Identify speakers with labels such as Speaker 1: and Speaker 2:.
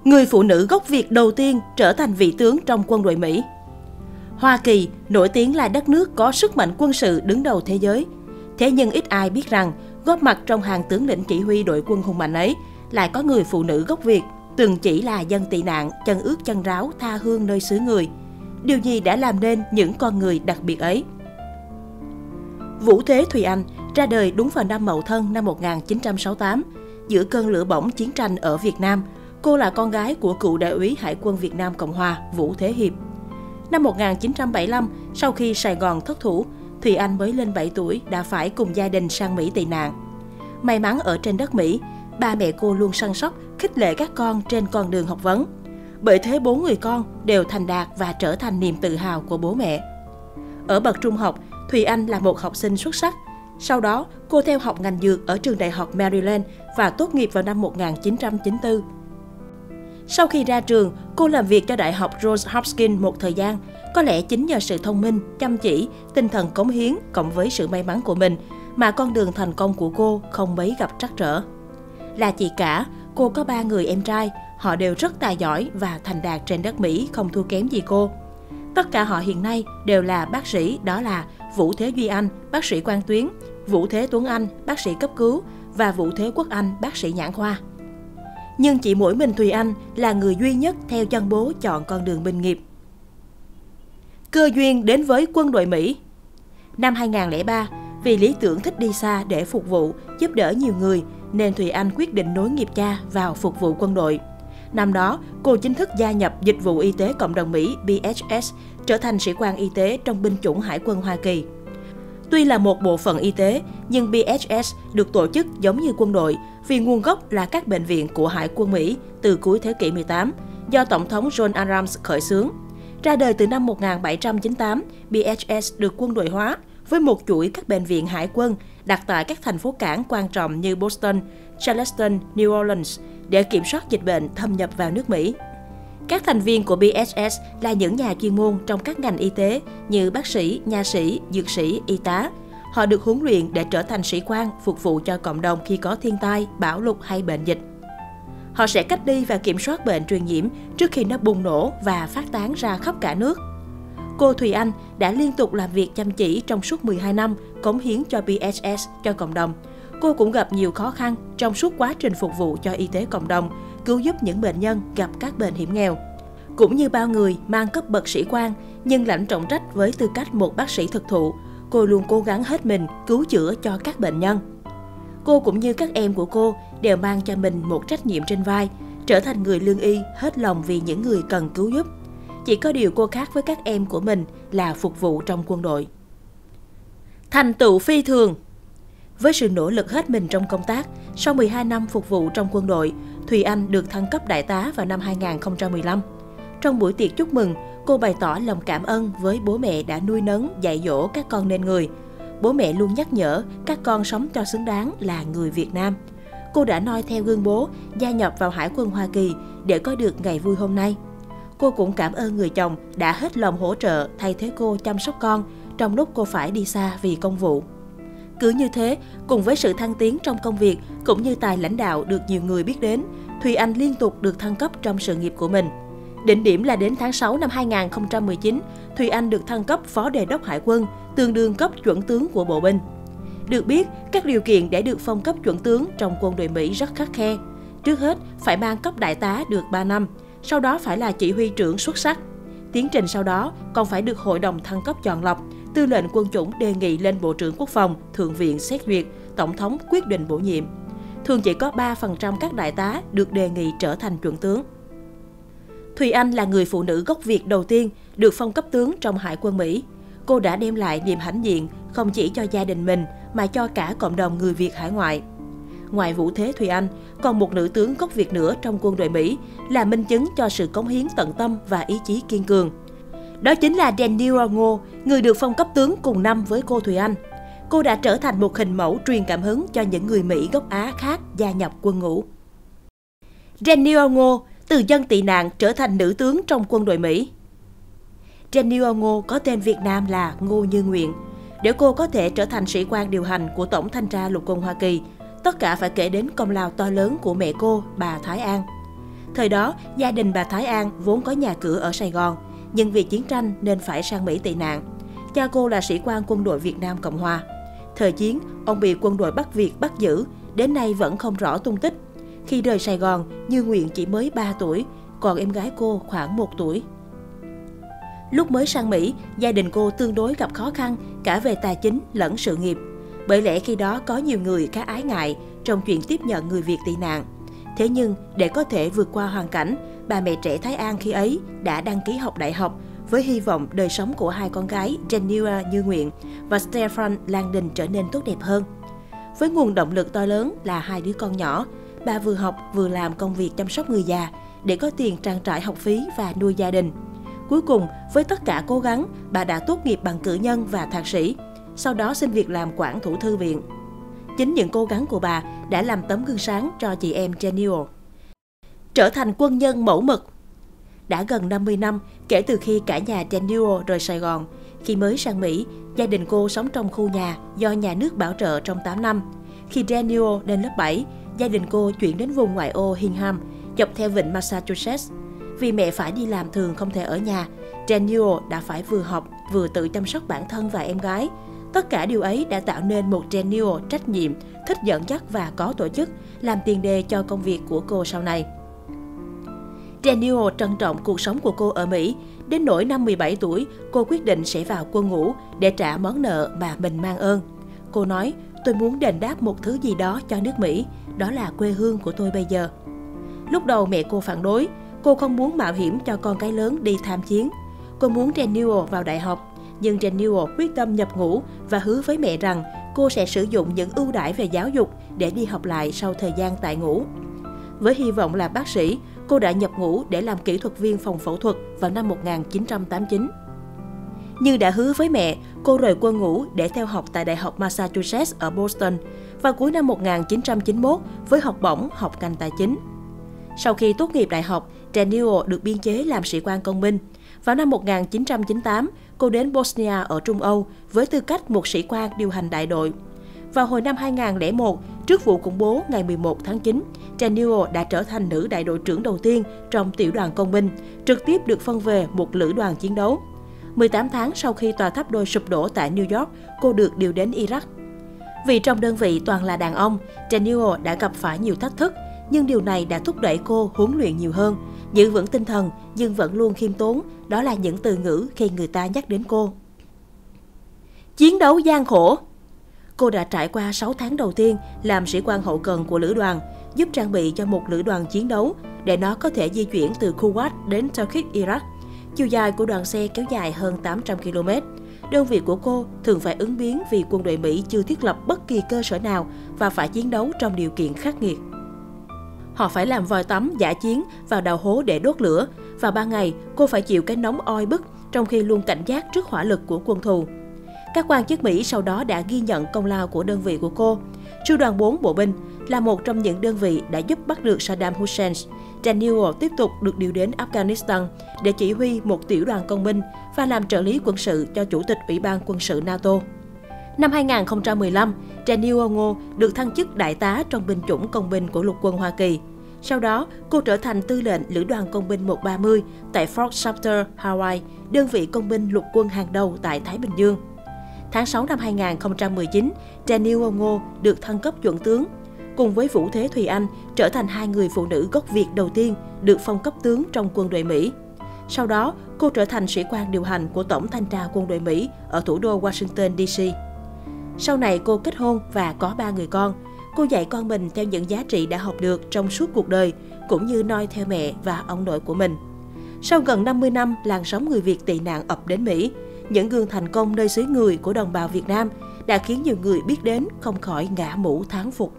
Speaker 1: Người phụ nữ gốc Việt đầu tiên trở thành vị tướng trong quân đội Mỹ. Hoa Kỳ nổi tiếng là đất nước có sức mạnh quân sự đứng đầu thế giới. Thế nhưng ít ai biết rằng, góp mặt trong hàng tướng lĩnh chỉ huy đội quân hùng mạnh ấy lại có người phụ nữ gốc Việt, từng chỉ là dân tị nạn, chân ướt chân ráo tha hương nơi xứ người. Điều gì đã làm nên những con người đặc biệt ấy? Vũ Thế Thùy Anh ra đời đúng vào năm Mậu Thân năm 1968, giữa cơn lửa bỏng chiến tranh ở Việt Nam. Cô là con gái của cựu đại úy Hải quân Việt Nam Cộng Hòa Vũ Thế Hiệp. Năm 1975, sau khi Sài Gòn thất thủ, Thùy Anh mới lên 7 tuổi đã phải cùng gia đình sang Mỹ tị nạn. May mắn ở trên đất Mỹ, ba mẹ cô luôn săn sóc, khích lệ các con trên con đường học vấn. Bởi thế 4 người con đều thành đạt và trở thành niềm tự hào của bố mẹ. Ở bậc trung học, Thùy Anh là một học sinh xuất sắc. Sau đó, cô theo học ngành dược ở trường đại học Maryland và tốt nghiệp vào năm 1994. Sau khi ra trường, cô làm việc cho Đại học Johns Hopkins một thời gian. Có lẽ chính nhờ sự thông minh, chăm chỉ, tinh thần cống hiến cộng với sự may mắn của mình mà con đường thành công của cô không mấy gặp trắc trở. Là chị cả, cô có 3 người em trai, họ đều rất tài giỏi và thành đạt trên đất Mỹ không thua kém gì cô. Tất cả họ hiện nay đều là bác sĩ, đó là Vũ Thế Duy Anh, bác sĩ quan tuyến, Vũ Thế Tuấn Anh, bác sĩ cấp cứu và Vũ Thế Quốc Anh, bác sĩ nhãn khoa. Nhưng chỉ mỗi mình Thùy Anh là người duy nhất theo chân bố chọn con đường binh nghiệp. Cơ duyên đến với quân đội Mỹ. Năm 2003, vì lý tưởng thích đi xa để phục vụ, giúp đỡ nhiều người, nên Thùy Anh quyết định nối nghiệp cha vào phục vụ quân đội. Năm đó, cô chính thức gia nhập Dịch vụ Y tế Cộng đồng Mỹ BHS, trở thành sĩ quan y tế trong binh chủng Hải quân Hoa Kỳ. Tuy là một bộ phận y tế, nhưng BHS được tổ chức giống như quân đội vì nguồn gốc là các bệnh viện của Hải quân Mỹ từ cuối thế kỷ 18, do Tổng thống John Adams khởi xướng. Ra đời từ năm 1798, BHS được quân đội hóa với một chuỗi các bệnh viện hải quân đặt tại các thành phố cảng quan trọng như Boston, Charleston, New Orleans để kiểm soát dịch bệnh thâm nhập vào nước Mỹ. Các thành viên của BHS là những nhà chuyên môn trong các ngành y tế như bác sĩ, nha sĩ, dược sĩ, y tá. Họ được huấn luyện để trở thành sĩ quan phục vụ cho cộng đồng khi có thiên tai, bão lụt hay bệnh dịch. Họ sẽ cách ly và kiểm soát bệnh truyền nhiễm trước khi nó bùng nổ và phát tán ra khắp cả nước. Cô Thùy Anh đã liên tục làm việc chăm chỉ trong suốt 12 năm, cống hiến cho BHS, cho cộng đồng. Cô cũng gặp nhiều khó khăn trong suốt quá trình phục vụ cho y tế cộng đồng, cứu giúp những bệnh nhân gặp các bệnh hiểm nghèo. Cũng như bao người mang cấp bậc sĩ quan, nhưng lãnh trọng trách với tư cách một bác sĩ thực thụ, cô luôn cố gắng hết mình cứu chữa cho các bệnh nhân. Cô cũng như các em của cô đều mang cho mình một trách nhiệm trên vai, trở thành người lương y hết lòng vì những người cần cứu giúp. Chỉ có điều cô khác với các em của mình là phục vụ trong quân đội. Thành tựu phi thường. Với sự nỗ lực hết mình trong công tác, sau 12 năm phục vụ trong quân đội, Thùy Anh được thăng cấp đại tá vào năm 2015. Trong buổi tiệc chúc mừng, cô bày tỏ lòng cảm ơn với bố mẹ đã nuôi nấng, dạy dỗ các con nên người. Bố mẹ luôn nhắc nhở các con sống cho xứng đáng là người Việt Nam. Cô đã noi theo gương bố, gia nhập vào Hải quân Hoa Kỳ để có được ngày vui hôm nay. Cô cũng cảm ơn người chồng đã hết lòng hỗ trợ thay thế cô chăm sóc con trong lúc cô phải đi xa vì công vụ. Cứ như thế, cùng với sự thăng tiến trong công việc cũng như tài lãnh đạo được nhiều người biết đến, Thùy Anh liên tục được thăng cấp trong sự nghiệp của mình. Đỉnh điểm là đến tháng 6 năm 2019, Thùy Anh được thăng cấp Phó Đề đốc Hải quân, tương đương cấp chuẩn tướng của bộ binh. Được biết, các điều kiện để được phong cấp chuẩn tướng trong quân đội Mỹ rất khắt khe. Trước hết, phải mang cấp đại tá được 3 năm, sau đó phải là chỉ huy trưởng xuất sắc. Tiến trình sau đó còn phải được Hội đồng thăng cấp chọn lọc, Tư lệnh quân chủng đề nghị lên Bộ trưởng Quốc phòng, Thượng viện xét duyệt, Tổng thống quyết định bổ nhiệm. Thường chỉ có 3% các đại tá được đề nghị trở thành chuẩn tướng. Thùy Anh là người phụ nữ gốc Việt đầu tiên được phong cấp tướng trong Hải quân Mỹ. Cô đã đem lại niềm hãnh diện không chỉ cho gia đình mình mà cho cả cộng đồng người Việt hải ngoại. Ngoài Vũ Thế Thùy Anh, còn một nữ tướng gốc Việt nữa trong quân đội Mỹ là minh chứng cho sự cống hiến tận tâm và ý chí kiên cường. Đó chính là Daniela Ngô, người được phong cấp tướng cùng năm với cô Thùy Anh. Cô đã trở thành một hình mẫu truyền cảm hứng cho những người Mỹ gốc Á khác gia nhập quân ngũ. Daniela Ngô, từ dân tị nạn trở thành nữ tướng trong quân đội Mỹ. Daniela Ngô có tên Việt Nam là Ngô Như Nguyện. Để cô có thể trở thành sĩ quan điều hành của Tổng thanh tra Lục quân Hoa Kỳ, tất cả phải kể đến công lao to lớn của mẹ cô, bà Thái An. Thời đó, gia đình bà Thái An vốn có nhà cửa ở Sài Gòn, nhưng vì chiến tranh nên phải sang Mỹ tị nạn. Cha cô là sĩ quan quân đội Việt Nam Cộng Hòa. Thời chiến, ông bị quân đội Bắc Việt bắt giữ, đến nay vẫn không rõ tung tích. Khi rời Sài Gòn, Như Nguyện chỉ mới 3 tuổi, còn em gái cô khoảng 1 tuổi. Lúc mới sang Mỹ, gia đình cô tương đối gặp khó khăn cả về tài chính lẫn sự nghiệp. Bởi lẽ khi đó có nhiều người khá ái ngại trong chuyện tiếp nhận người Việt tị nạn. Thế nhưng, để có thể vượt qua hoàn cảnh, bà mẹ trẻ Thái An khi ấy đã đăng ký học đại học với hy vọng đời sống của hai con gái Jennifer Như Nguyện và Stefan Lan Đình trở nên tốt đẹp hơn. Với nguồn động lực to lớn là hai đứa con nhỏ, bà vừa học vừa làm công việc chăm sóc người già để có tiền trang trải học phí và nuôi gia đình. Cuối cùng, với tất cả cố gắng, bà đã tốt nghiệp bằng cử nhân và thạc sĩ, sau đó xin việc làm quản thủ thư viện. Chính những cố gắng của bà đã làm tấm gương sáng cho chị em Jennifer. Trở thành quân nhân mẫu mực. Đã gần 50 năm kể từ khi cả nhà Jennifer rời Sài Gòn. Khi mới sang Mỹ, gia đình cô sống trong khu nhà do nhà nước bảo trợ trong 8 năm. Khi Jennifer lên lớp 7, gia đình cô chuyển đến vùng ngoại ô Hingham, dọc theo vịnh Massachusetts. Vì mẹ phải đi làm thường không thể ở nhà, Jennifer đã phải vừa học vừa tự chăm sóc bản thân và em gái. Tất cả điều ấy đã tạo nên một Jennifer trách nhiệm, thích dẫn dắt và có tổ chức, làm tiền đề cho công việc của cô sau này. Jennifer trân trọng cuộc sống của cô ở Mỹ. Đến nỗi năm 17 tuổi, cô quyết định sẽ vào quân ngũ để trả món nợ mà mình mang ơn. Cô nói, tôi muốn đền đáp một thứ gì đó cho nước Mỹ, đó là quê hương của tôi bây giờ. Lúc đầu mẹ cô phản đối, cô không muốn mạo hiểm cho con cái lớn đi tham chiến. Cô muốn Jennifer vào đại học, nhưng Jennifer quyết tâm nhập ngũ và hứa với mẹ rằng cô sẽ sử dụng những ưu đãi về giáo dục để đi học lại sau thời gian tại ngũ. Với hy vọng là bác sĩ, cô đã nhập ngũ để làm kỹ thuật viên phòng phẫu thuật vào năm 1989. Như đã hứa với mẹ, cô rời quân ngũ để theo học tại Đại học Massachusetts ở Boston vào cuối năm 1991 với học bổng học ngành tài chính. Sau khi tốt nghiệp đại học, Jennifer được biên chế làm sĩ quan công binh. Vào năm 1998, cô đến Bosnia ở Trung Âu với tư cách một sĩ quan điều hành đại đội. Vào hồi năm 2001, trước vụ khủng bố ngày 11 tháng 9, Jennifer đã trở thành nữ đại đội trưởng đầu tiên trong tiểu đoàn công binh, trực tiếp được phân về một lữ đoàn chiến đấu. 18 tháng sau khi tòa tháp đôi sụp đổ tại New York, cô được điều đến Iraq. Vì trong đơn vị toàn là đàn ông, Jennifer đã gặp phải nhiều thách thức, nhưng điều này đã thúc đẩy cô huấn luyện nhiều hơn, giữ vững tinh thần nhưng vẫn luôn khiêm tốn, đó là những từ ngữ khi người ta nhắc đến cô. Chiến đấu gian khổ. Cô đã trải qua 6 tháng đầu tiên làm sĩ quan hậu cần của lữ đoàn, giúp trang bị cho một lữ đoàn chiến đấu để nó có thể di chuyển từ Kuwait đến Turkish, Iraq. Chiều dài của đoàn xe kéo dài hơn 800 km. Đơn vị của cô thường phải ứng biến vì quân đội Mỹ chưa thiết lập bất kỳ cơ sở nào và phải chiến đấu trong điều kiện khắc nghiệt. Họ phải làm vòi tắm, dã chiến vào đào hố để đốt lửa. Vào ban ngày, cô phải chịu cái nóng oi bức, trong khi luôn cảnh giác trước hỏa lực của quân thù. Các quan chức Mỹ sau đó đã ghi nhận công lao của đơn vị của cô. Sư đoàn 4 bộ binh là một trong những đơn vị đã giúp bắt được Saddam Hussein. Jennifer tiếp tục được điều đến Afghanistan để chỉ huy một tiểu đoàn công binh và làm trợ lý quân sự cho Chủ tịch Ủy ban Quân sự NATO. Năm 2015, Jennifer Ngô được thăng chức đại tá trong binh chủng công binh của Lục quân Hoa Kỳ. Sau đó, cô trở thành tư lệnh Lữ đoàn Công binh 130 tại Fort Sumter, Hawaii, đơn vị công binh lục quân hàng đầu tại Thái Bình Dương. Tháng 6 năm 2019, Jennifer Ngô được thăng cấp chuẩn tướng, cùng với Vũ Thế Thùy Anh trở thành hai người phụ nữ gốc Việt đầu tiên được phong cấp tướng trong quân đội Mỹ. Sau đó, cô trở thành sĩ quan điều hành của Tổng thanh tra quân đội Mỹ ở thủ đô Washington, D.C. Sau này cô kết hôn và có 3 người con. Cô dạy con mình theo những giá trị đã học được trong suốt cuộc đời, cũng như noi theo mẹ và ông nội của mình. Sau gần 50 năm làn sóng người Việt tị nạn ập đến Mỹ, những gương thành công nơi xứ người của đồng bào Việt Nam đã khiến nhiều người biết đến không khỏi ngã mũ thán phục.